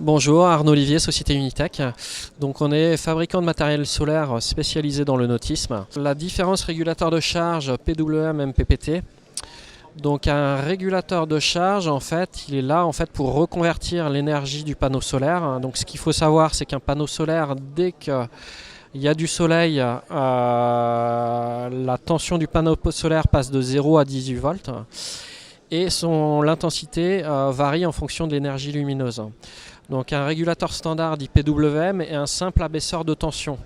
Bonjour, Arnaud Olivier, Société Unitech. Donc on est fabricant de matériel solaire spécialisé dans le nautisme. La différence régulateur de charge PWM-MPPT. Donc un régulateur de charge, en fait, il est là pour reconvertir l'énergie du panneau solaire. Donc ce qu'il faut savoir, c'est qu'un panneau solaire, dès qu'il y a du soleil, la tension du panneau solaire passe de 0 à 18 volts et l'intensité varie en fonction de l'énergie lumineuse. Donc un régulateur standard dit PWM est un simple abaisseur de tension.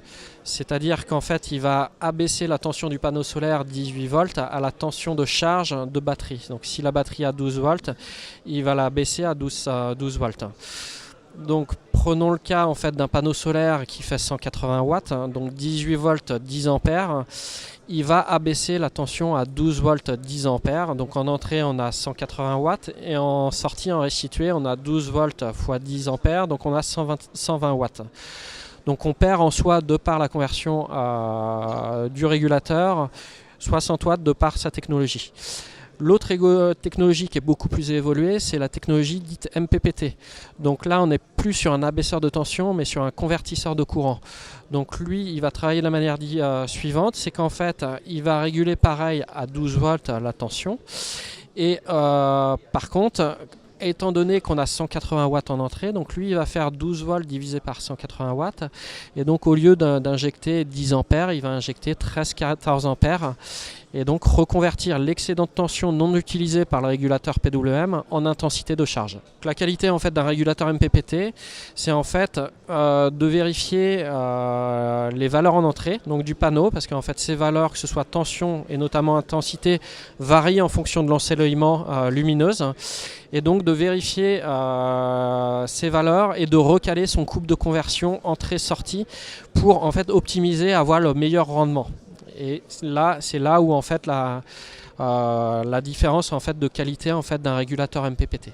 C'est-à-dire qu'en fait il va abaisser la tension du panneau solaire 18 volts à la tension de charge de batterie. Donc si la batterie a 12 volts, il va la baisser à 12 volts. Donc prenons le cas d'un panneau solaire qui fait 180 watts, donc 18 volts 10 ampères. Il va abaisser la tension à 12 volts 10 ampères. Donc en entrée on a 180 watts et en sortie, en restitué, on a 12 volts x 10 ampères, donc on a 120 watts. Donc on perd en soi, de par la conversion du régulateur, 60 watts de par sa technologie. L'autre technologie qui est beaucoup plus évoluée, c'est la technologie dite MPPT. Donc là, on n'est plus sur un abaisseur de tension, mais sur un convertisseur de courant. Donc lui, il va travailler de la manière suivante, c'est qu'en fait, il va réguler pareil à 12 volts la tension. Et par contre, étant donné qu'on a 180 watts en entrée, donc lui il va faire 12 volts divisé par 180 watts. Et donc au lieu d'injecter 10 ampères, il va injecter 13-14 ampères. Et donc reconvertir l'excédent de tension non utilisé par le régulateur PWM en intensité de charge. La qualité d'un régulateur MPPT, c'est de vérifier les valeurs en entrée, donc du panneau, parce qu'en fait ces valeurs, que ce soit tension et notamment intensité, varient en fonction de l'ensoleillement lumineuse. Et donc de vérifier ces valeurs et de recaler son couple de conversion entrée-sortie pour optimiser, avoir le meilleur rendement. Et là, c'est là où la différence de qualité d'un régulateur MPPT.